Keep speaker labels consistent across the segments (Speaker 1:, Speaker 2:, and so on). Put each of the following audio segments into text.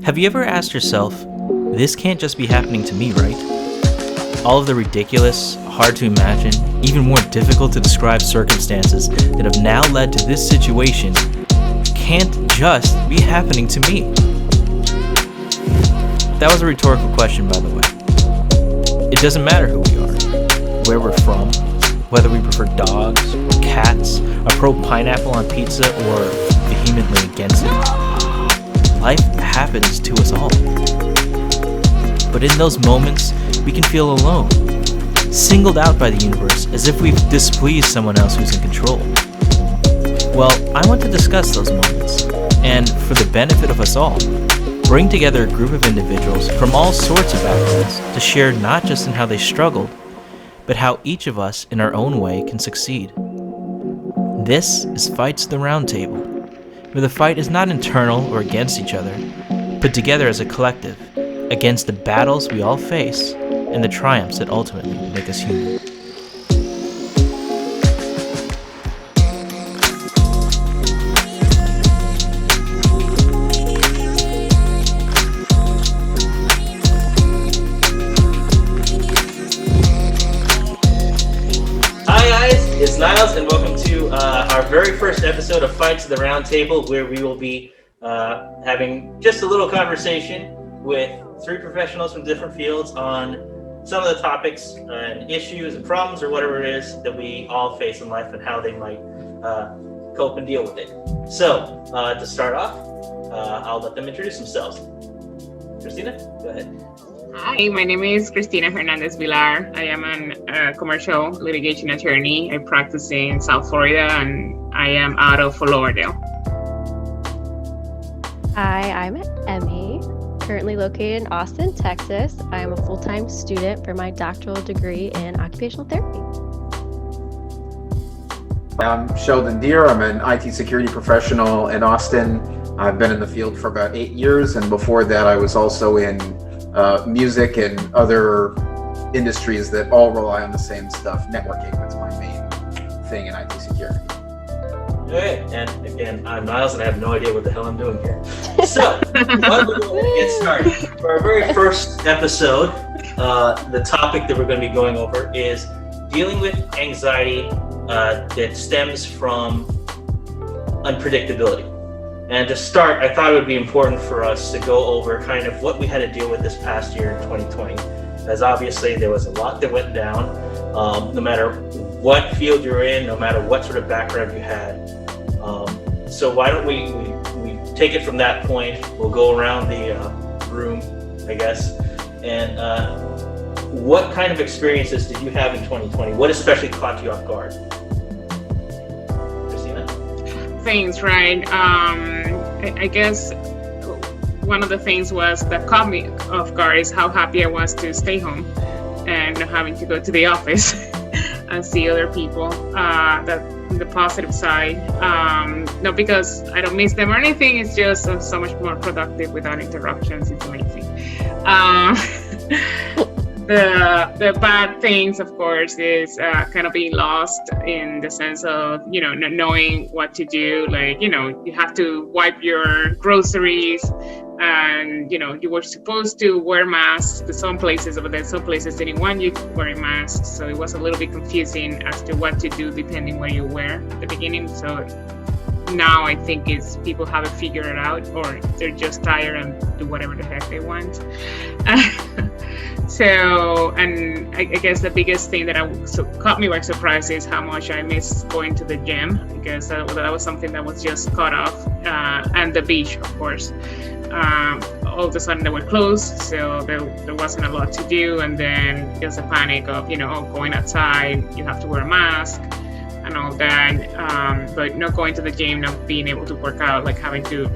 Speaker 1: Have you ever asked yourself, this can't just be happening to me, right? All of the ridiculous, hard to imagine, even more difficult to describe circumstances that have now led to this situation can't just be happening to me. That was a rhetorical question, by the way. It doesn't matter who we are, where we're from, whether we prefer dogs or cats, are pro pineapple on pizza, or vehemently against it. Life happens to us all. But in those moments, we can feel alone, singled out by the universe as if we've displeased someone else who's in control. Well, I want to discuss those moments, and for the benefit of us all, bring together a group of individuals from all sorts of backgrounds to share not just in how they struggled, but how each of us in our own way can succeed. This is Fights the Roundtable, where the fight is not internal or against each other, but together as a collective, against the battles we all face and the triumphs that ultimately make us human. It's Niles, and welcome to our very first episode of Fights the Roundtable, where we will be having just a little conversation with three professionals from different fields on some of the topics and issues and problems or whatever it is that we all face in life and how they might cope and deal with it. So, to start off, I'll let them introduce themselves. Cristina, go ahead.
Speaker 2: Hi, my name is Cristina Hernandez Vilar. I am a commercial litigation attorney. I practice in South Florida, and I am out of Fort Lauderdale.
Speaker 3: Hi, I'm Emmy, currently located in Austin, Texas. I am a full-time student for my doctoral degree in occupational therapy.
Speaker 4: I'm Sheldon. I'm an IT security professional in Austin. I've been in the field for about 8 years, and before that I was also in music and other industries that all rely on the same stuff. Networking, that's my main thing in IT security.
Speaker 1: Okay, and again, I'm Niles, and I have no idea what the hell I'm doing here. So, why don't we go ahead and get started? For our very first episode, the topic that we're going to be going over is dealing with anxiety that stems from unpredictability. And to start, I thought it would be important for us to go over kind of what we had to deal with this past year in 2020, as obviously there was a lot that went down, no matter what field you're in, no matter what sort of background you had. So why don't we take it from that point? We'll go around the room, I guess. And what kind of experiences did you have in 2020? What especially caught you off guard?
Speaker 2: Things, right? I guess one of the things that caught me off guard is how happy I was to stay home and not having to go to the office and see other people. That the positive side, not because I don't miss them or anything. It's just I'm so much more productive without interruptions. It's amazing. The bad things, of course, is kind of being lost in the sense of, not knowing what to do. Like, you have to wipe your groceries and, you were supposed to wear masks to some places, but then some places didn't want you wearing masks. So it was a little bit confusing as to what to do depending where you were at the beginning. So now I think people haven't figured it out, or they're just tired and do whatever the heck they want. So, and I guess the biggest thing that caught me by surprise is how much I miss going to the gym, because that was something that was just cut off, and the beach, of course. All of a sudden they were closed, so there wasn't a lot to do, and then there's a panic of, going outside, you have to wear a mask and all that, but not going to the gym, not being able to work out, like having to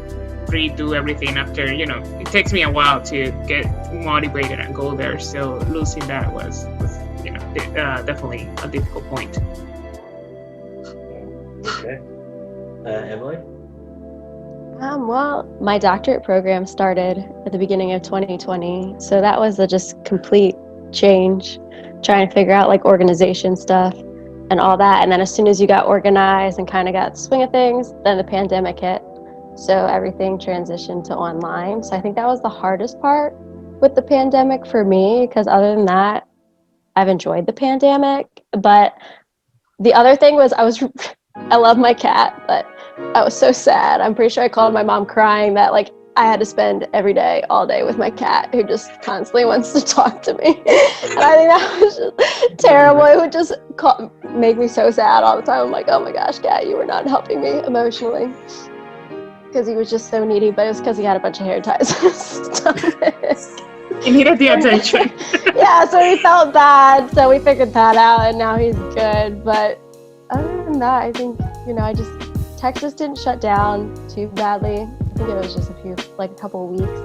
Speaker 2: redo everything after, it takes me a while to get motivated and go there. So losing that was definitely a difficult point.
Speaker 1: Okay. Emily?
Speaker 3: Well, my doctorate program started at the beginning of 2020. So that was a just complete change, trying to figure out like organization stuff and all that. And then as soon as you got organized and kind of got the swing of things, then the pandemic hit. So everything transitioned to online. So I think that was the hardest part with the pandemic for me, because other than that, I've enjoyed the pandemic. But the other thing was I love my cat, but I was so sad. I'm pretty sure I called my mom crying that like I had to spend every day, all day with my cat who just constantly wants to talk to me. And I think that was just terrible. It would just make me so sad all the time. I'm like, oh my gosh, cat, you were not helping me emotionally. Because he was just so needy, but it was because he had a bunch of hair ties on his stomach.
Speaker 2: He needed the attention.
Speaker 3: Yeah, so we felt bad, so we figured that out, and now he's good. But other than that, I think, Texas didn't shut down too badly. I think it was just a couple of weeks.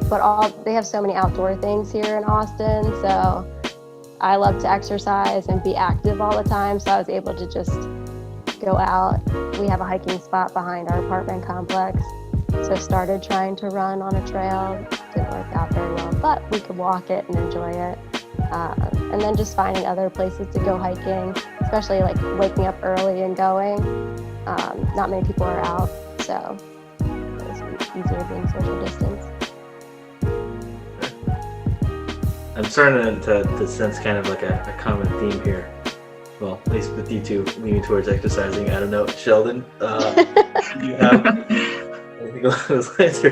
Speaker 3: But they have so many outdoor things here in Austin, so I love to exercise and be active all the time, so I was able to just go out. We have a hiking spot behind our apartment complex, so started trying to run on a trail. Didn't work out very well, but we could walk it and enjoy it. And then just finding other places to go hiking, especially like waking up early and going. Not many people are out, so it was easier being social distance.
Speaker 1: I'm starting to sense kind of like a common theme here. Well, at least with you two leaning towards exercising. I don't know, Sheldon, do you have anything along those lines?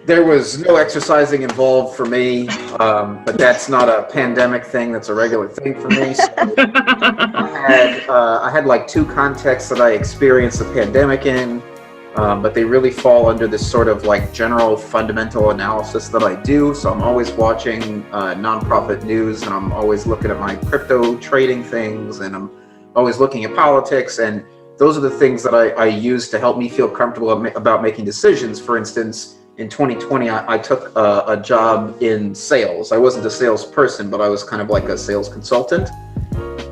Speaker 4: There was no exercising involved for me, but that's not a pandemic thing. That's a regular thing for me. So I had like 2 contexts that I experienced the pandemic in, but they really fall under this sort of like general fundamental analysis that I do. So I'm always watching nonprofit news, and I'm always looking at my crypto trading things, and I'm always looking at politics. And those are the things that I use to help me feel comfortable about making decisions. For instance, in 2020, I took a job in sales. I wasn't a salesperson, but I was kind of like a sales consultant.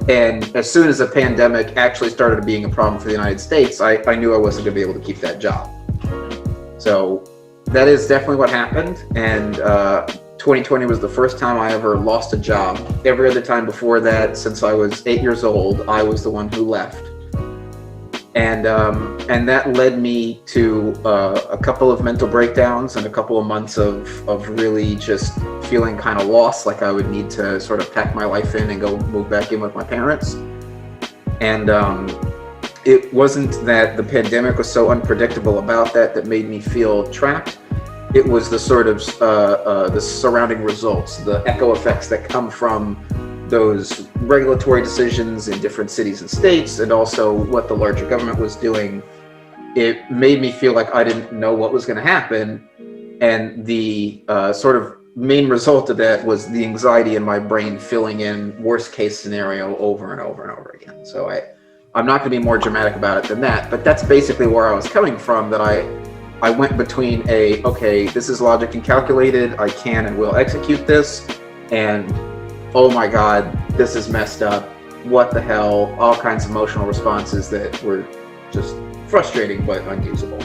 Speaker 4: And as soon as the pandemic actually started being a problem for the United States, I knew I wasn't going to be able to keep that job. So that is definitely what happened. And 2020 was the first time I ever lost a job. Every other time before that, since I was 8 years old, I was the one who left. And that led me to a couple of mental breakdowns and a couple of months of really just feeling kind of lost, like I would need to sort of pack my life in and go move back in with my parents. And it wasn't that the pandemic was so unpredictable about that made me feel trapped. It was the sort of the surrounding results, the echo effects that come from those regulatory decisions in different cities and states, and also what the larger government was doing. It made me feel like I didn't know what was going to happen. And the sort of main result of that was the anxiety in my brain filling in worst case scenario over and over and over again. So I'm not going to be more dramatic about it than that, but that's basically where I was coming from, that I went between okay, this is logic and calculated, I can and will execute this, and oh my God, this is messed up, what the hell, all kinds of emotional responses that were just frustrating but unusable.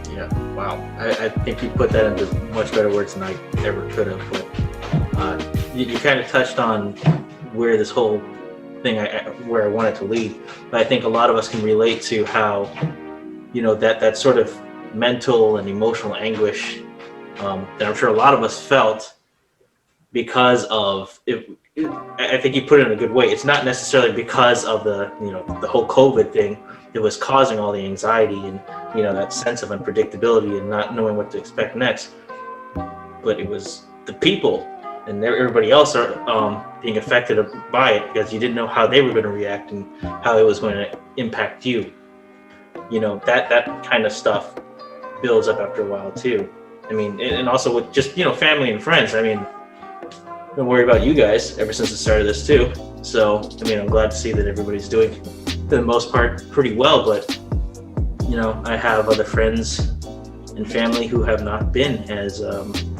Speaker 1: Yeah, wow. I think you put that into much better words than I ever could have. But you kind of touched on where this whole thing, where I wanted to lead. But I think a lot of us can relate to how, that sort of mental and emotional anguish that I'm sure a lot of us felt because of it. I think you put it in a good way. It's not necessarily because of the whole COVID thing that was causing all the anxiety and that sense of unpredictability and not knowing what to expect next, but it was the people and everybody else are being affected by it because you didn't know how they were going to react and how it was going to impact you. That kind of stuff builds up after a while too. I mean, and also with just family and friends. I mean, don't worry about you guys ever since the start of this too. So, I mean, I'm glad to see that everybody's doing, for the most part, pretty well. But, I have other friends and family who have not been as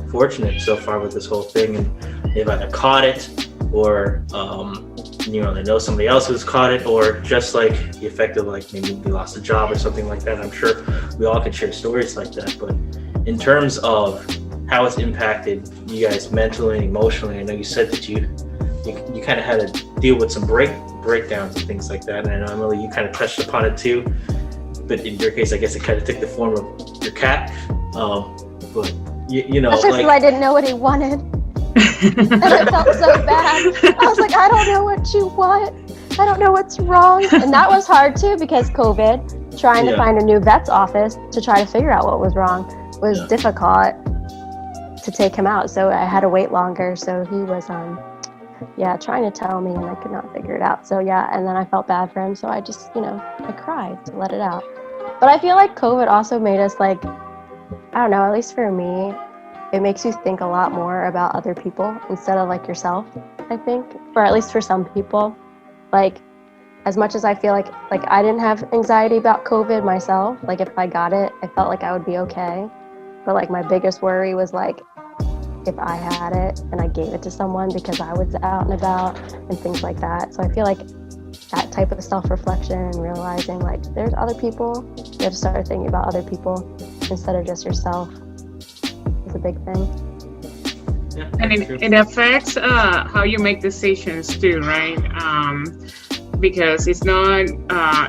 Speaker 1: fortunate so far with this whole thing. And they've either caught it or, they know somebody else who's caught it, or just like the effect of like maybe they lost a job or something like that. I'm sure we all could share stories like that. But in terms of how it's impacted you guys mentally and emotionally, I know you said that you kind of had to deal with some breakdowns and things like that, and I know Emily, you kind of touched upon it too. but in your case, I guess it kind of took the form of your cat. But you know,
Speaker 3: That's just because I didn't know what he wanted. And it felt so bad. I was like, I don't know what you want. I don't know what's wrong. And that was hard too, because COVID, trying to find a new vet's office to try to figure out what was wrong was difficult to take him out. So I had to wait longer. So he was trying to tell me, and I could not figure it out. So and then I felt bad for him. So I just, I cried to let it out. But I feel like COVID also made us like, I don't know, at least for me, it makes you think a lot more about other people instead of like yourself, I think, or at least for some people. Like, as much as I feel like I didn't have anxiety about COVID myself, like if I got it, I felt like I would be okay. But like my biggest worry was like, if I had it and I gave it to someone because I was out and about and things like that. So I feel like that type of self-reflection and realizing like there's other people, you have to start thinking about other people instead of just yourself is a big thing.
Speaker 2: Yeah, and it affects how you make decisions too, right? Because it's not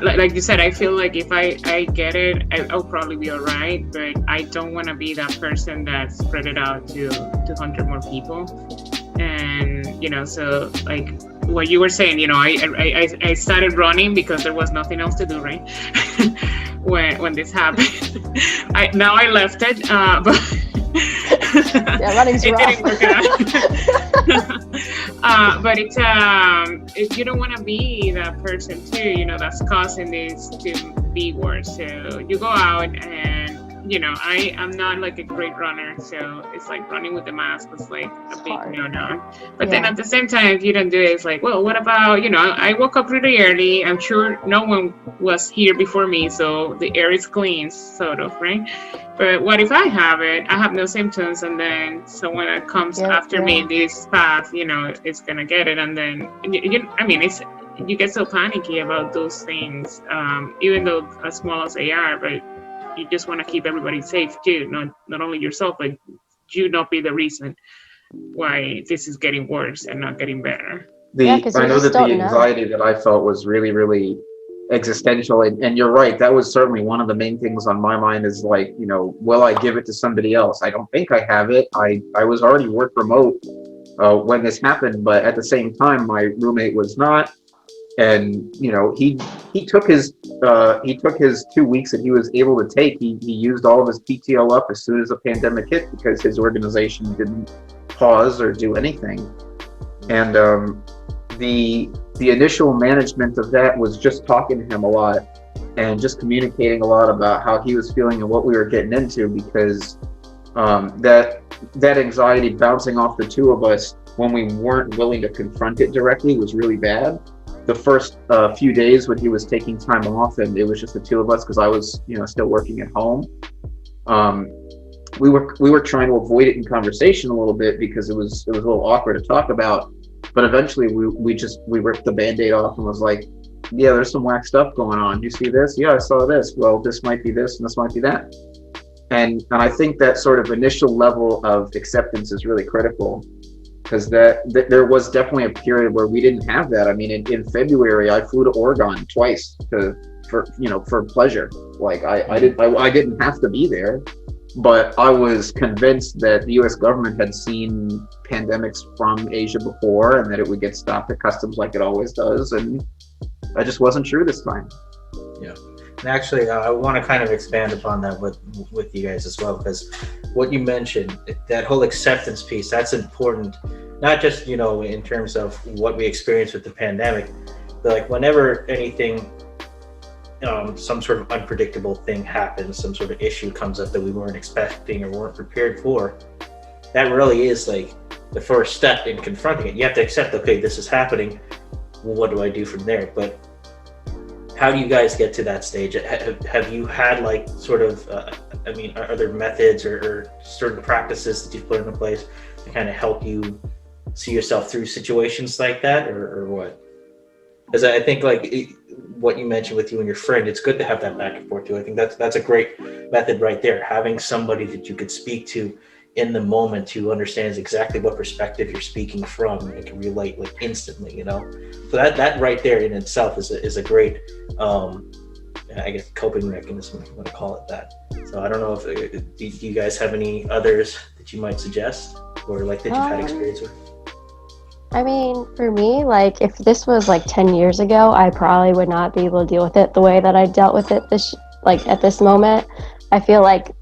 Speaker 2: like you said, I feel like if I get it, I'll probably be all right, but I don't want to be that person that spread it out to 200 more people. And so like what you were saying, I started running because there was nothing else to do, right? when this happened. I left it, but
Speaker 3: running's
Speaker 2: it
Speaker 3: rough.
Speaker 2: didn't work out. But it's you don't want to be that person too, that's causing this to be worse. So you go out and I'm not like a great runner, so it's like running with the mask was like a big no. But then at the same time, if you don't do it, it's like, well, what about, I woke up really early. I'm sure no one was here before me, so the air is clean, sort of, right? But what if I have it? I have no symptoms, and then someone that comes after me in this path, is gonna get it, and then you get so panicky about those things, even though as small as they are, but you just want to keep everybody safe too, not only yourself, but you not be the reason why this is getting worse and not getting better.
Speaker 4: I know that the anxiety that I felt was really, really existential, and you're right, that was certainly one of the main things on my mind is like, will I give it to somebody else? I don't think I have it. I was already work remote when this happened, but at the same time, my roommate was not. And he took his 2 weeks that he was able to take. He used all of his PTO up as soon as the pandemic hit because his organization didn't pause or do anything. And the initial management of that was just talking to him a lot and just communicating a lot about how he was feeling and what we were getting into, because that anxiety bouncing off the two of us when we weren't willing to confront it directly was really bad. The first few days when he was taking time off and it was just the two of us because I was still working at home, we were trying to avoid it in conversation a little bit because it was a little awkward to talk about. But eventually we ripped the Band-Aid off and was like, yeah, there's some whack stuff going on. You see this? Yeah, I saw this. Well, this might be this and this might be that. And I think that sort of initial level of acceptance is really critical. Because there was definitely a period where we didn't have that. I mean, in February, I flew to Oregon twice for pleasure. Like I didn't have to be there, but I was convinced that the U.S. government had seen pandemics from Asia before, and that it would get stopped at customs like it always does, and that just wasn't true this time.
Speaker 1: Yeah. And actually, I want to kind of expand upon that with you guys as well, because what you mentioned, that whole acceptance piece, that's important, not just, in terms of what we experienced with the pandemic, but like whenever anything, some sort of unpredictable thing happens, some sort of issue comes up that we weren't expecting or weren't prepared for, that really is like the first step in confronting it. You have to accept, okay, this is happening. Well, what do I do from there? But how do you guys get to that stage? Have you had like sort of, are there methods or certain practices that you've put into place to kind of help you see yourself through situations like that, or what? Because I think like what you mentioned with you and your friend, it's good to have that back and forth too. I think that's a great method right there. Having somebody that you could speak to in the moment who understands exactly what perspective you're speaking from and can relate like instantly, So that right there in itself is a great I guess, coping mechanism, if you want to call it that. So I don't know if do you guys have any others that you might suggest, or like that you've had experience with?
Speaker 3: I mean, for me, like if this was like 10 years ago, I probably would not be able to deal with it the way that I dealt with it like at this moment. I feel like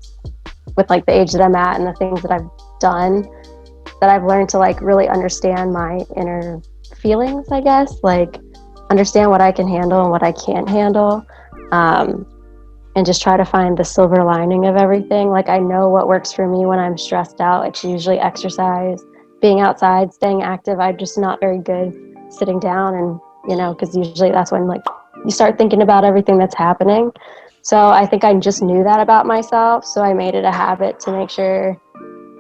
Speaker 3: with like the age that I'm at and the things that I've done, that I've learned to like really understand my inner feelings, I guess, like understand what I can handle and what I can't handle, and just try to find the silver lining of everything. Like I know what works for me when I'm stressed out. It's usually exercise, being outside, staying active. I'm just not very good sitting down, and because usually that's when like you start thinking about everything that's happening. So I think I just knew that about myself, so I made it a habit to make sure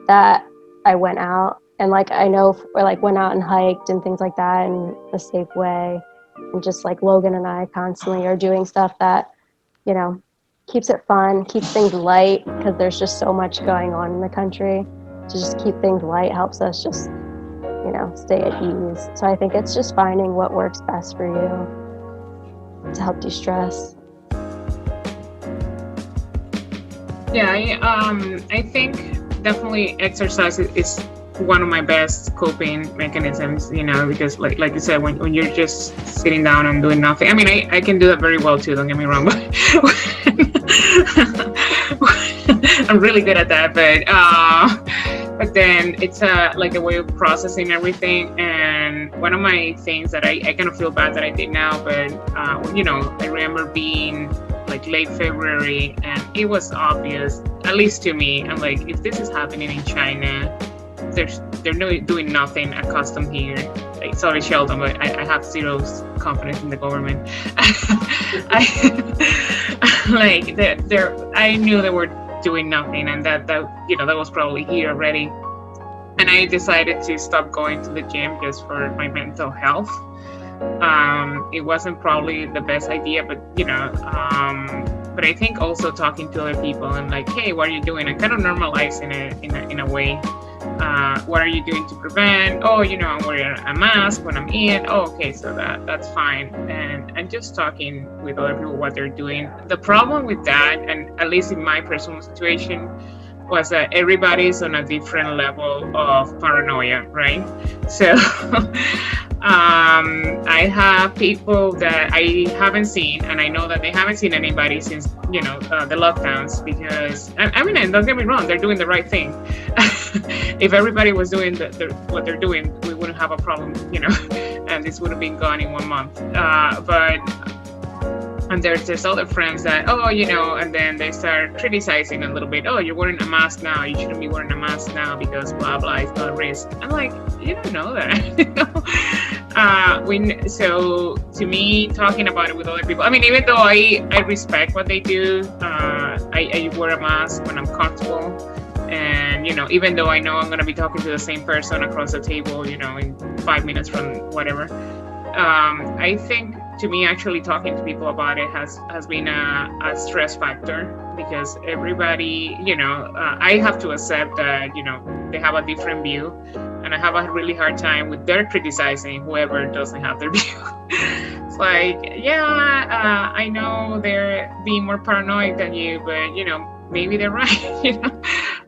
Speaker 3: that I went out and like or like went out and hiked and things like that in a safe way. And just like Logan and I constantly are doing stuff that keeps it fun, keeps things light, because there's just so much going on in the country. To just keep things light helps us just stay at ease. So I think it's just finding what works best for you to help de-stress.
Speaker 2: Yeah, I think definitely exercise is one of my best coping mechanisms, because like you said, when you're just sitting down and doing nothing. I mean, I can do that very well too, don't get me wrong, but I'm really good at that, but then it's like a way of processing everything. And one of my things that I kind of feel bad that I did now, but I remember being like late February, and it was obvious, at least to me. I'm like, if this is happening in China, they're doing nothing accustomed here. Like, sorry, Sheldon, but I have zero confidence in the government. I knew they were doing nothing, and that was probably here already. And I decided to stop going to the gym just for my mental health. It wasn't probably the best idea, but but I think also talking to other people and like, hey, what are you doing? And kind of normalizing it in a way. What are you doing to prevent? Oh, I'm wearing a mask when I'm in. Oh, okay, so that's fine. And just talking with other people what they're doing. The problem with that, and at least in my personal situation, was that everybody's on a different level of paranoia, right? So I have people that I haven't seen, and I know that they haven't seen anybody since the lockdowns, because I mean, and don't get me wrong, they're doing the right thing. If everybody was doing what they're doing, we wouldn't have a problem, and this would have been gone in 1 month. And there's other friends that, and then they start criticizing a little bit. Oh, you're wearing a mask now. You shouldn't be wearing a mask now because blah, blah, it's not a risk. I'm like, you don't know that. So to me, talking about it with other people, I mean, even though I respect what they do, I wear a mask when I'm comfortable. And, even though I know I'm going to be talking to the same person across the table, in 5 minutes from whatever, I think to me, actually talking to people about it has been a stress factor, because everybody, I have to accept that, they have a different view, and I have a really hard time with their criticizing whoever doesn't have their view. It's like, I know they're being more paranoid than you, but, maybe they're right,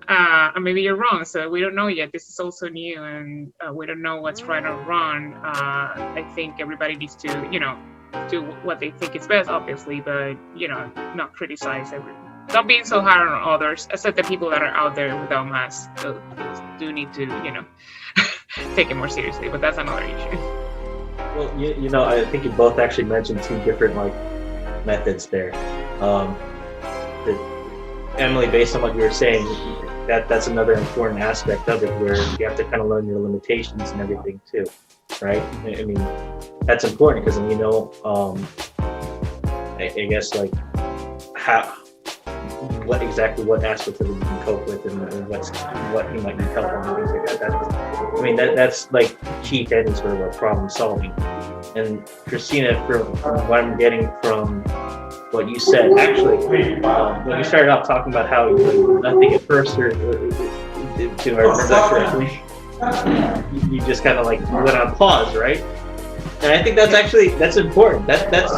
Speaker 2: and maybe you're wrong. So we don't know yet. This is also new, and we don't know what's right or wrong. I think everybody needs to, do what they think is best, obviously, but, not criticize everyone. Not being so hard on others, except the people that are out there without masks. So do need to, take it more seriously, but that's another issue.
Speaker 1: Well, I think you both actually mentioned two different methods there. Emily, based on what you were saying, that's another important aspect of it, where you have to kind of learn your limitations and everything too, right? I mean, that's important because I guess what aspects of it you can cope with, and what you might need help on, and things like that. That's like key to any sort of problem solving. And Cristina, from what I'm getting from what you said, actually, when you started off talking about how nothing at first, or to our introduction, you just kind of went on pause, right? And I think that's important. That's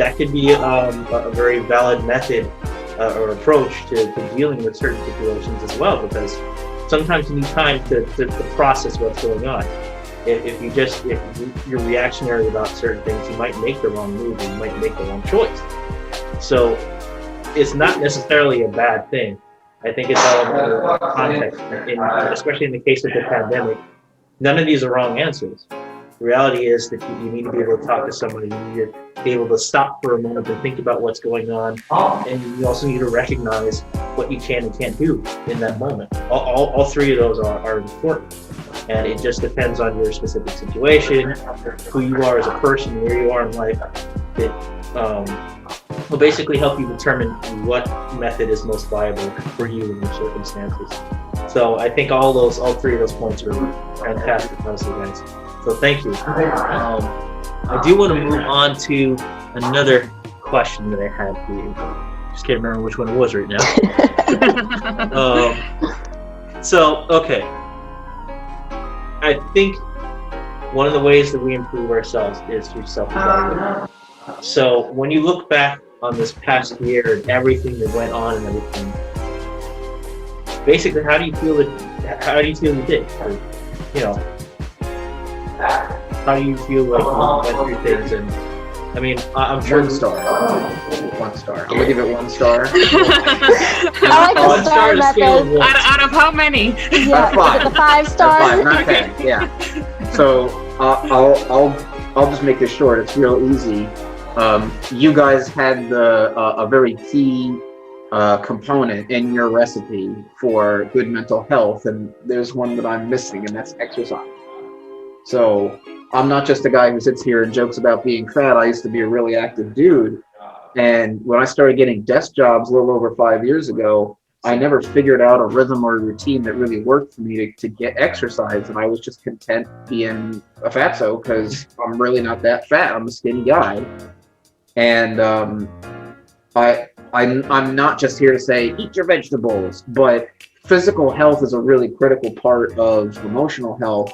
Speaker 1: that could be a very valid method or approach to dealing with certain situations as well, because sometimes you need time to process what's going on. If you're reactionary about certain things, you might make the wrong move, and you might make the wrong choice. So it's not necessarily a bad thing. I think it's all about context, especially in the case of the pandemic. None of these are wrong answers. The reality is that you need to be able to talk to somebody. You need to be able to stop for a moment and think about what's going on. And you also need to recognize what you can and can't do in that moment. All three of those are important. And it just depends on your specific situation, who you are as a person, where you are in life. It will basically help you determine what method is most viable for you in your circumstances. So I think all three of those points are fantastic, honestly, guys. So thank you. I do want to move on to another question that I had for you. Just can't remember which one it was right now. Okay. I think one of the ways that we improve ourselves is through self-evaluation. So when you look back on this past year and everything that went on and everything, basically, how do you feel you did? Or, how do you feel like you went through things? And I mean, I'm sure
Speaker 4: 1 star. 1 star. I'm gonna give it 1 star.
Speaker 3: I like the star method.
Speaker 2: Out of how many?
Speaker 3: Yeah,
Speaker 4: Out of 5.
Speaker 3: the 5 star.
Speaker 4: 5, not 10. Yeah. So I'll just make this short. It's real easy. You guys had a very key component in your recipe for good mental health, and there's one that I'm missing, and that's exercise. So I'm not just a guy who sits here and jokes about being fat. I used to be a really active dude, and when I started getting desk jobs a little over 5 years ago, I never figured out a rhythm or a routine that really worked for me to get exercise, and I was just content being a fatso because I'm really not that fat. I'm a skinny guy, and I'm not just here to say eat your vegetables, but physical health is a really critical part of emotional health.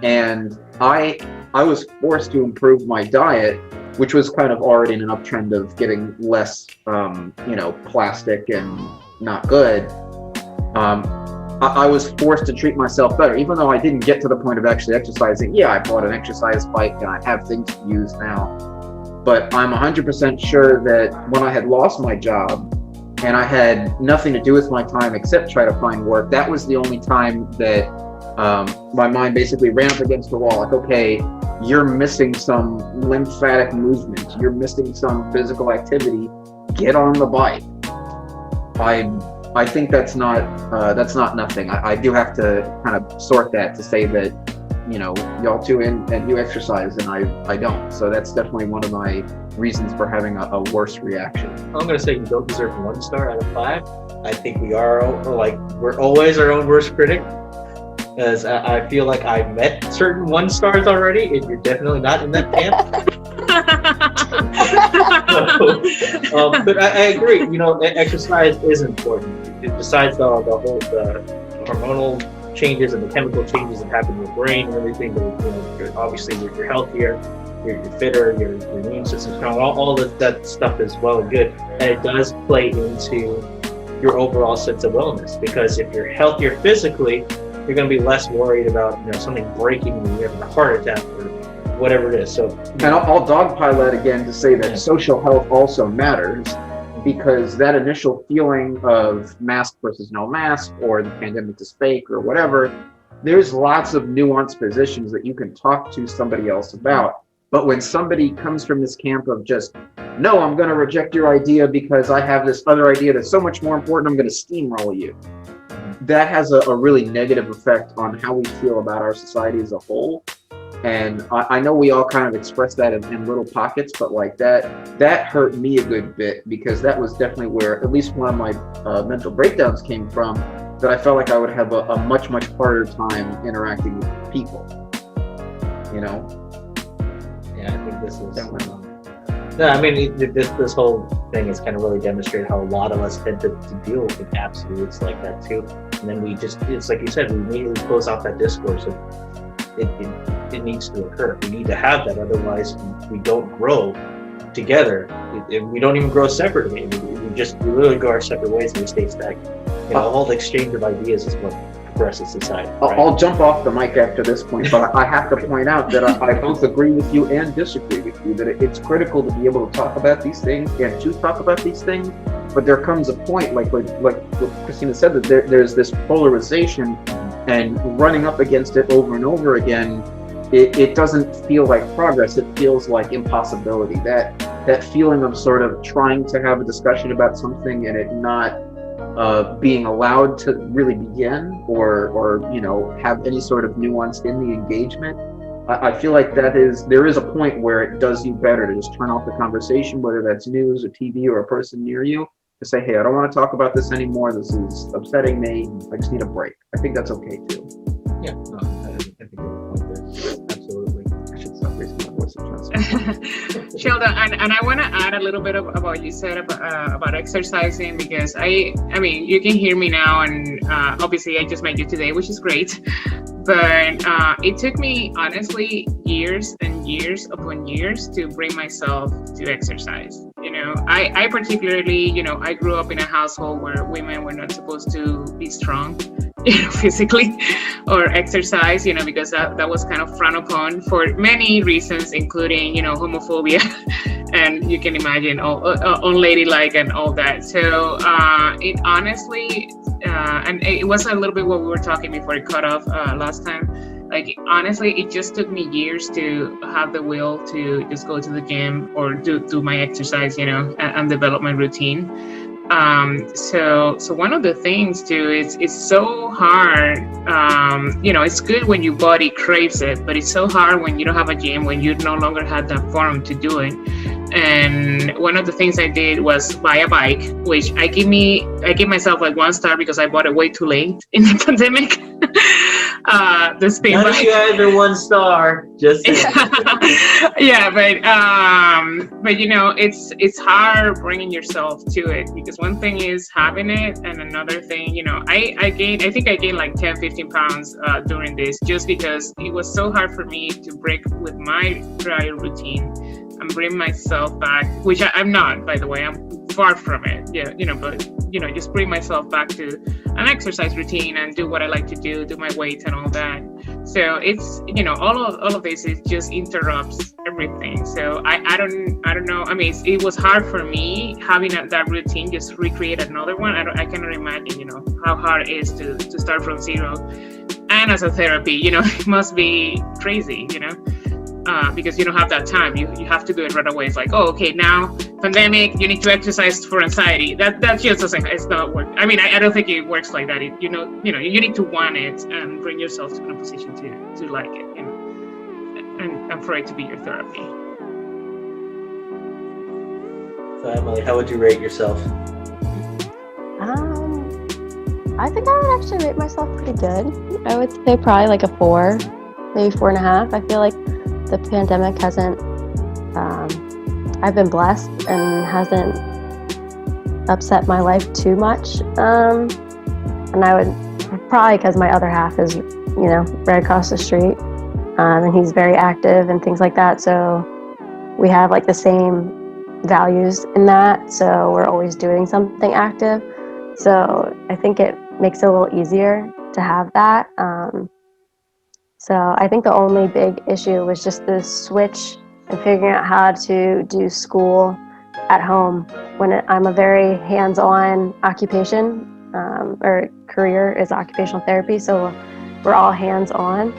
Speaker 4: And I was forced to improve my diet, which was kind of already in an uptrend of getting less, plastic and not good. I was forced to treat myself better, even though I didn't get to the point of actually exercising. Yeah, I bought an exercise bike and I have things to use now. But I'm 100% sure that when I had lost my job and I had nothing to do with my time except try to find work, that was the only time that my mind basically ran up against the wall. Like, okay, you're missing some lymphatic movement. You're missing some physical activity. Get on the bike. I think that's not nothing. I do have to kind of sort that to say that, y'all two and you exercise and I don't. So that's definitely one of my reasons for having a worse reaction.
Speaker 1: I'm gonna say you don't deserve 1 star out of 5. I think we're always our own worst critic. Because I feel like I've met certain 1 stars already, and you're definitely not in that camp. But I agree. Exercise is important. Besides the hormonal changes and the chemical changes that happen in your brain and everything, but obviously you're healthier, you're fitter, your immune system's strong. All of that stuff is well and good, and it does play into your overall sense of wellness. Because if you're healthier physically, you're going to be less worried about something breaking when you're having a heart attack or whatever it is. So,
Speaker 4: and I'll dogpile that again to say that social health also matters, because that initial feeling of mask versus no mask, or the pandemic is fake, or whatever, there's lots of nuanced positions that you can talk to somebody else about. But when somebody comes from this camp of just, no, I'm going to reject your idea because I have this other idea that's so much more important, I'm going to steamroll you. That has a really negative effect on how we feel about our society as a whole. And I know we all kind of express that in little pockets, but like that hurt me a good bit, because that was definitely where at least one of my mental breakdowns came from, that I felt like I would have a much harder time interacting with people.
Speaker 1: Yeah, I think this is... this whole thing has kind of really demonstrated how a lot of us tend to deal with absolutes like that too. And then it's like you said, we immediately close off that discourse. It needs to occur. We need to have that, otherwise we don't grow together. We don't even grow separately. We literally go our separate ways and we stay stagnant. All the exchange of ideas is what progresses society. Right?
Speaker 4: I'll jump off the mic after this point, but I have to point out that I both agree with you and disagree with you, that it's critical to be able to talk about these things and to talk about these things, but there comes a point, like what Cristina said, that there's this polarization, and running up against it over and over again, it doesn't feel like progress, it feels like impossibility. That feeling of sort of trying to have a discussion about something and it not being allowed to really begin or have any sort of nuance in the engagement. I feel like there is a point where it does you better to just turn off the conversation, whether that's news or TV or a person near you, to say, hey, I don't want to talk about this anymore. This is upsetting me. I just need a break. I think that's okay too.
Speaker 1: Yeah, no, I think you have a point there. Absolutely.
Speaker 4: I should stop raising my voice.
Speaker 2: Sheldon, and I want to add a little bit about what you said about exercising, because I mean, you can hear me now, and obviously I just met you today, which is great. But it took me, honestly, years and years upon years to bring myself to exercise. I particularly, I grew up in a household where women were not supposed to be strong, physically or exercise, because that was kind of frowned upon for many reasons, including, homophobia, and you can imagine unladylike and all that. So it honestly, and it was a little bit what we were talking before it cut off last time. Like, honestly, it just took me years to have the will to just go to the gym or do my exercise, and develop my routine. So one of the things too is it's so hard. It's good when your body craves it, but it's so hard when you don't have a gym, when you no longer have that forum to do it. And one of the things I did was buy a bike, which I give myself like 1 star because I bought it way too late in the pandemic. The spin
Speaker 1: None
Speaker 2: bike.
Speaker 1: of you either 1 star. Just
Speaker 2: yeah, but it's hard bringing yourself to it, because one thing is having it, and another thing, I think I gained like 10-15 pounds during this, just because it was so hard for me to break with my prior routine and bring myself back, which I'm not, by the way. I'm far from it. Yeah, but just bring myself back to an exercise routine and do what I like to do my weights and all that. So it's, all of this is just interrupts everything. So I don't know. I mean, it was hard for me having that routine, just recreate another one. I cannot imagine, how hard it is to start from zero. And as a therapy, it must be crazy, because you don't have that time. You have to do it right away. It's like, oh, okay, now pandemic, you need to exercise for anxiety. That just doesn't, it's not work. I mean, I don't think it works like that. You need to want it and bring yourself to a position to like it, and for it to be your therapy.
Speaker 1: So Emily, how would you rate yourself?
Speaker 3: I think I would actually rate myself pretty good. I would say probably like a 4, maybe 4.5. I feel like the pandemic hasn't, I've been blessed and hasn't upset my life too much. And I would, probably because my other half is, right across the street, and he's very active and things like that. So we have like the same values in that. So we're always doing something active. So I think it makes it a little easier to have that. So I think the only big issue was just the switch and figuring out how to do school at home when I'm a very hands-on occupation, or career is occupational therapy. So we're all hands-on,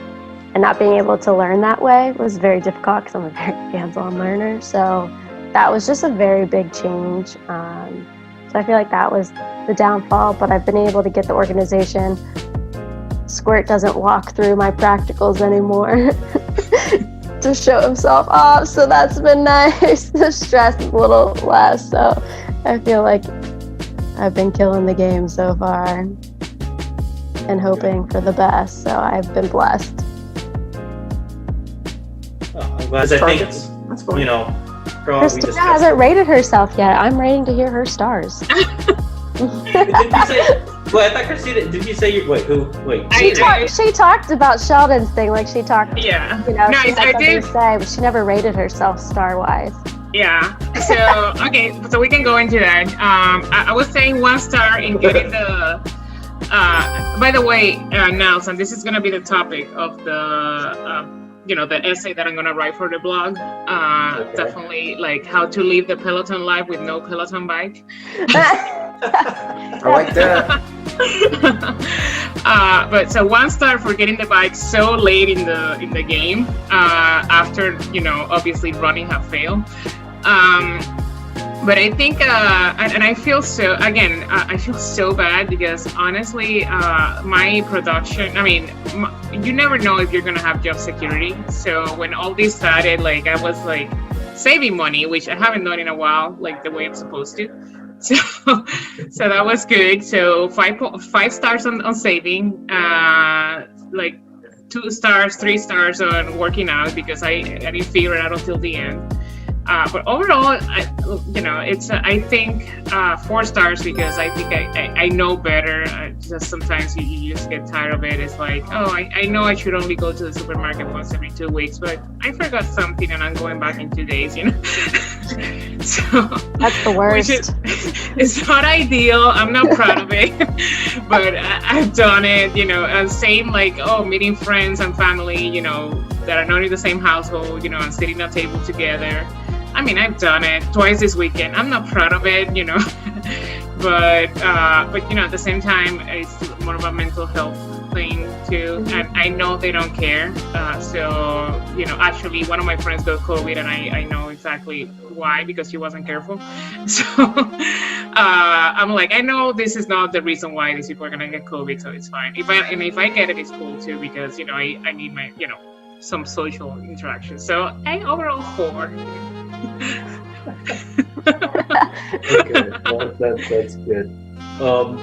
Speaker 3: and not being able to learn that way was very difficult because I'm a very hands-on learner. So that was just a very big change. So I feel like that was the downfall, but I've been able to get the organization. Squirt doesn't walk through my practicals anymore to show himself off, so that's been nice. The stress is a little less, so I feel like I've been killing the game so far and hoping for the best, so I've been blessed.
Speaker 1: Because I think it's,
Speaker 4: That's fine.
Speaker 1: from what we
Speaker 3: Cristina
Speaker 1: discussed.
Speaker 3: hasn't rated herself yet. I'm waiting to hear her stars.
Speaker 1: Did you say? Well, I thought Cristina. Did you say you? Wait, who? Wait.
Speaker 3: She talked about Sheldon's thing, like she talked.
Speaker 2: Yeah.
Speaker 3: She
Speaker 2: No,
Speaker 3: had
Speaker 2: I
Speaker 3: something
Speaker 2: did.
Speaker 3: to say, but she never rated herself star-wise.
Speaker 2: Yeah. So okay, so we can go into that. I was saying 1 star in getting the. By the way, Nelson, this is gonna be the topic of the essay that I'm gonna write for the blog.
Speaker 5: Okay.
Speaker 2: Definitely like how to live the Peloton life with no Peloton bike.
Speaker 4: I like that.
Speaker 2: But so 1 star for getting the bike so late in the game, after obviously running have failed. But I think, and I feel so, again, I feel so bad because honestly, my production, I mean, you never know if you're going to have job security. So when all this started, like, I was like saving money, which I haven't done in a while, like the way I'm supposed to. So that was good. So 5 stars on saving, like 2 stars, 3 stars on working out because I didn't figure it out until the end. But overall, it's I think 4 stars because I think I know better. Just sometimes you just get tired of it. It's like, oh, I know I should only go to the supermarket once every 2 weeks, but I forgot something and I'm going back in 2 days. So
Speaker 3: That's the worst.
Speaker 2: It's not ideal. I'm not proud of it, but I've done it. And same like meeting friends and family. That are not in the same household. And sitting at a table together. I mean, I've done it twice this weekend. I'm not proud of it, but at the same time, it's more of a mental health thing too. And I know they don't care. So actually, one of my friends got COVID, and I know exactly why because she wasn't careful. So I'm like, I know this is not the reason why these people are gonna get COVID, so it's fine. If I get it, it's cool too because I need my some social interaction. So I overall 4.
Speaker 5: Okay, well, that's good. I'm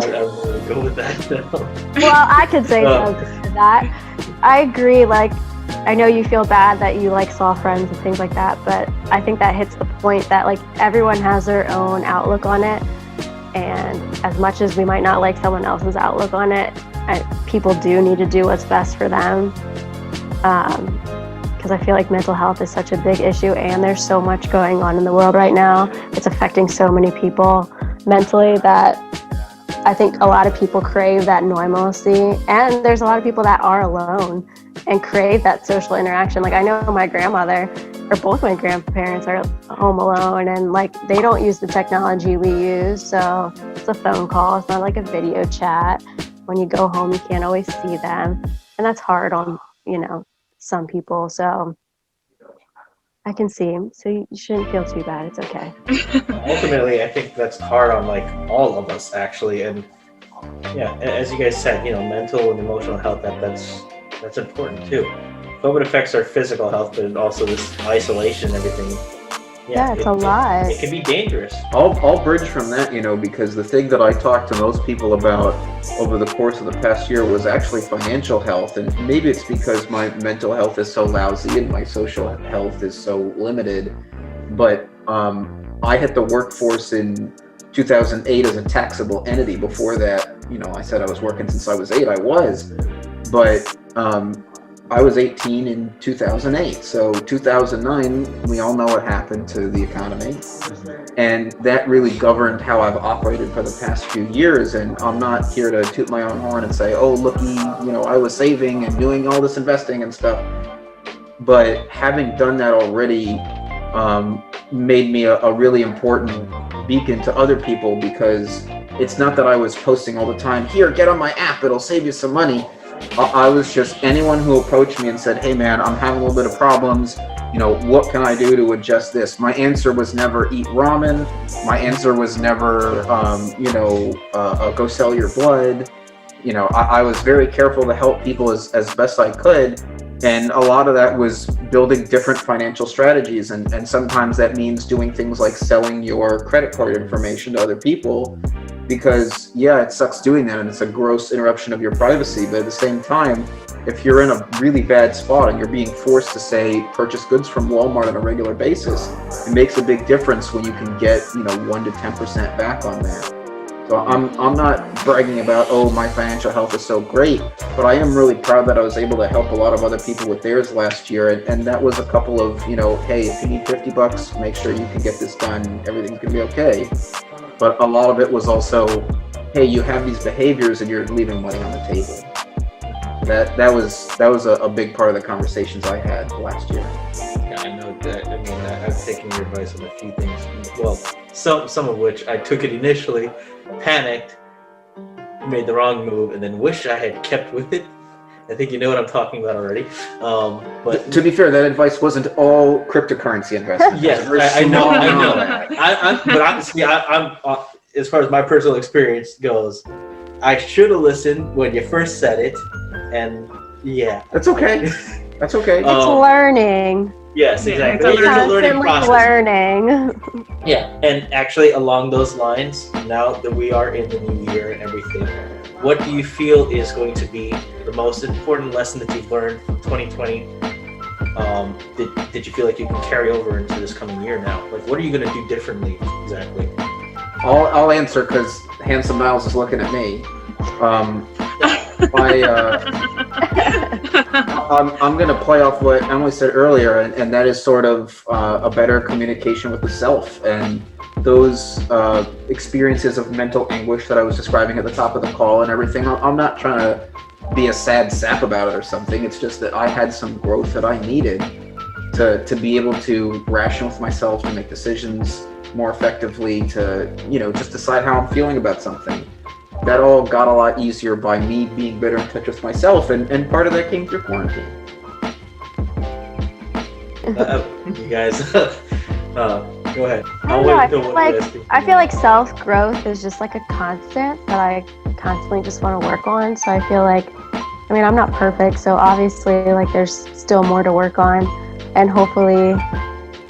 Speaker 5: gonna go with that now.
Speaker 3: Well, I could say something to that. I agree. Like, I know you feel bad that you saw friends and things like that, but I think that hits the point that everyone has their own outlook on it, and as much as we might not like someone else's outlook on it, people do need to do what's best for them. Because I feel like mental health is such a big issue, and there's so much going on in the world right now. It's affecting so many people mentally that I think a lot of people crave that normalcy, and there's a lot of people that are alone and crave that social interaction. Like I know my grandmother, or both my grandparents are home alone, and they don't use the technology we use, so it's a phone call. It's not like a video chat. When you go home, you can't always see them, and that's hard on some people. So I can see. So you shouldn't feel too bad. It's okay.
Speaker 5: Ultimately, I think that's hard on all of us actually, and yeah, as you guys said, mental and emotional health that's important too. COVID affects our physical health, but also this isolation and everything.
Speaker 3: Yeah, it's a lot.
Speaker 5: It can be dangerous.
Speaker 4: I'll bridge from that, because the thing that I talked to most people about over the course of the past year was actually financial health. And maybe it's because my mental health is so lousy and my social health is so limited. But I hit the workforce in 2008 as a taxable entity. Before that, I said I was working since I was 8. I was. But I was 18 in 2008. So 2009, we all know what happened to the economy. And that really governed how I've operated for the past few years. And I'm not here to toot my own horn and say, oh, looky, I was saving and doing all this investing and stuff. But having done that already made me a really important beacon to other people, because it's not that I was posting all the time, here, get on my app, it'll save you some money. I was just anyone who approached me and said, hey man, I'm having a little bit of problems. What can I do to adjust this? My answer was never eat ramen. My answer was never, go sell your blood. I was very careful to help people as best I could. And a lot of that was building different financial strategies. And sometimes that means doing things like selling your credit card information to other people. Because yeah, it sucks doing that and it's a gross interruption of your privacy. But at the same time, if you're in a really bad spot and you're being forced to say purchase goods from Walmart on a regular basis, it makes a big difference when you can get 1 to 10% back on that. So I'm not bragging about, oh, my financial health is so great, but I am really proud that I was able to help a lot of other people with theirs last year. And that was a couple of, hey, if you need $50, make sure you can get this done. Everything's gonna be okay. But a lot of it was also, hey, you have these behaviors and you're leaving money on the table. That was a big part of the conversations I had last year.
Speaker 5: Yeah, I know that. I mean, I've taken your advice on a few things. Well, some of which I took it initially, panicked, made the wrong move, and then wished I had kept with it. I think you know what I'm talking about already. But
Speaker 4: to be fair, that advice wasn't all cryptocurrency investment.
Speaker 5: yes, I know. But honestly, I'm as far as my personal experience goes, I should have listened when you first said it, and yeah,
Speaker 4: that's okay. That's okay.
Speaker 3: It's learning.
Speaker 5: Yes, exactly.
Speaker 2: It's
Speaker 5: There's a learning process.
Speaker 3: Learning.
Speaker 5: Yeah, and actually along those lines, now that we are in the new year and everything, what do you feel is going to be the most important lesson that you've learned from 2020? Did you feel like you can carry over into this coming year now? Like, what are you going to do differently exactly?
Speaker 4: I'll answer because Handsome Miles is looking at me. I'm going to play off what Emily said earlier, and that is sort of a better communication with the self. And those experiences of mental anguish that I was describing at the top of the call and everything, I'm not trying to be a sad sap about it or something. It's just that I had some growth that I needed to be able to ration with myself, to make decisions more effectively, to just decide how I'm feeling about something. That all got a lot easier by me being better in touch with myself, and part of that came through quarantine.
Speaker 5: You guys, go ahead.
Speaker 3: I feel like self-growth is just like a constant that I constantly just want to work on. So I feel like, I'm not perfect, so obviously like there's still more to work on, and hopefully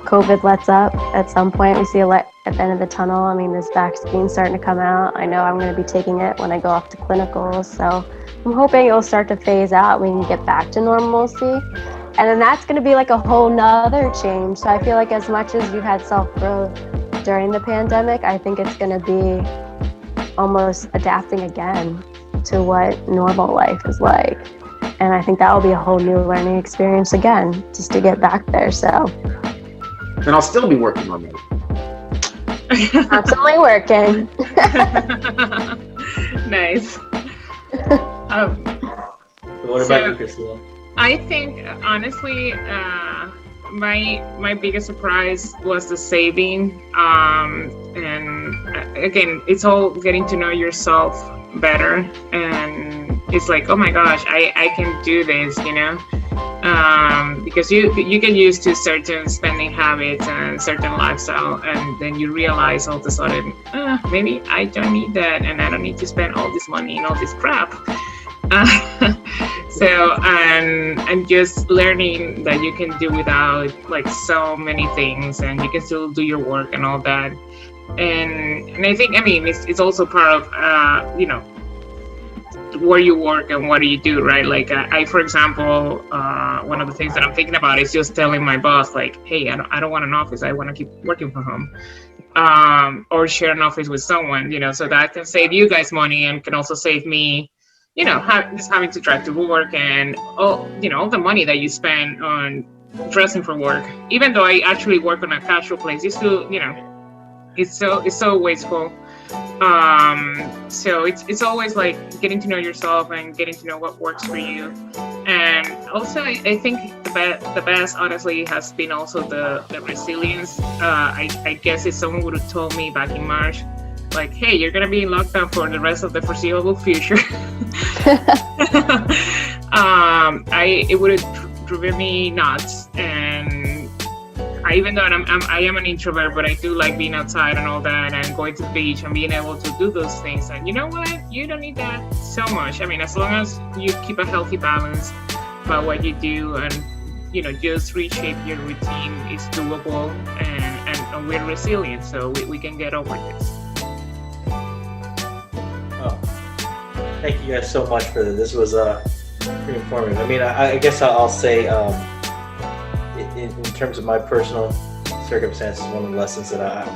Speaker 3: COVID lets up at some point. We see a light at the end of the tunnel. This vaccine's starting to come out. I know I'm going to be taking it when I go off to clinicals, so I'm hoping it'll start to phase out. We can get back to normalcy, and then that's going to be like a whole nother change. So I feel like as much as we've had self-growth during the pandemic, I think it's going to be almost adapting again to what normal life is like, and I think that will be a whole new learning experience again, just to get back there. So.
Speaker 4: And I'll still be working on it.
Speaker 3: Constantly working.
Speaker 2: Nice.
Speaker 5: What about you, Cristina?
Speaker 2: I think honestly, my biggest surprise was the saving. And again, it's all getting to know yourself better, and it's like, oh my gosh, I can do this, because you get used to certain spending habits and certain lifestyle, and then you realize all of a sudden, maybe I don't need that, and I don't need to spend all this money and all this crap. And just learning that you can do without like so many things, and you can still do your work and all that. And I think, it's also part of, where you work and what do you do, right? Like I for example, one of the things that I'm thinking about is just telling my boss, like, hey, I don't want an office. I want to keep working from home, or share an office with someone, so that can save you guys money and can also save me, just having to drive to work and all the money that you spend on dressing for work. Even though I actually work on a casual place, you still, it's so wasteful. So it's always like getting to know yourself and getting to know what works for you. And also I think the best honestly has been also the resilience. I guess if someone would have told me back in March, like, hey, you're gonna be in lockdown for the rest of the foreseeable future, it would have driven me nuts. And even though I am an introvert, but I do like being outside and all that, and going to the beach and being able to do those things. And you know what? You don't need that so much. As long as you keep a healthy balance about what you do, and just reshape your routine, it's doable, and we're resilient, so we can get over this.
Speaker 5: Oh, thank you guys so much for this. This was pretty informative. I guess I'll say, in terms of my personal circumstances, one of the lessons that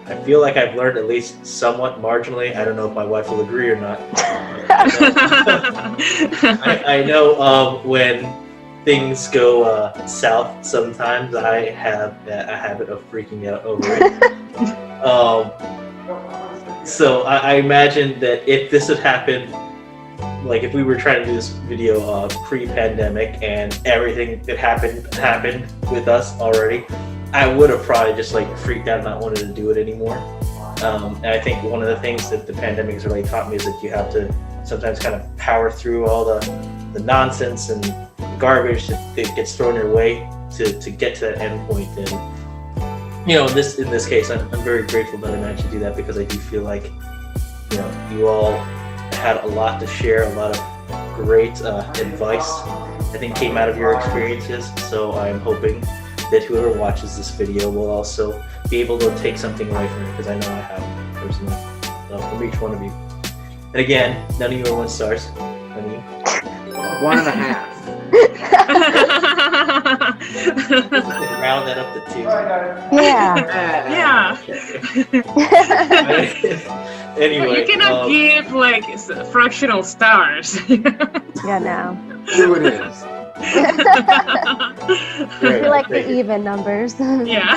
Speaker 5: I feel like I've learned at least somewhat marginally. I don't know if my wife will agree or not. I know when things go south, sometimes I have a habit of freaking out over it. So I imagine that if this had happened, like if we were trying to do this video pre-pandemic and everything that happened with us already, I would have probably just like freaked out and not wanted to do it anymore. And I think one of the things that the pandemic has really taught me is that you have to sometimes kind of power through all the nonsense and garbage that gets thrown your way to get to that end point. And in this case, I'm very grateful that I managed to do that, because I do feel like you all had a lot to share, a lot of great advice I think came out of your experiences. So I'm hoping that whoever watches this video will also be able to take something away from it, because I know I have personally, from each one of you. And again, none of you are 1 stars. None of you.
Speaker 4: 1.5.
Speaker 5: Round that up to 2.
Speaker 3: Yeah.
Speaker 5: Anyway,
Speaker 2: you cannot give like fractional stars.
Speaker 3: Yeah, no.
Speaker 4: True it is.
Speaker 3: We like the even numbers.
Speaker 2: Yeah.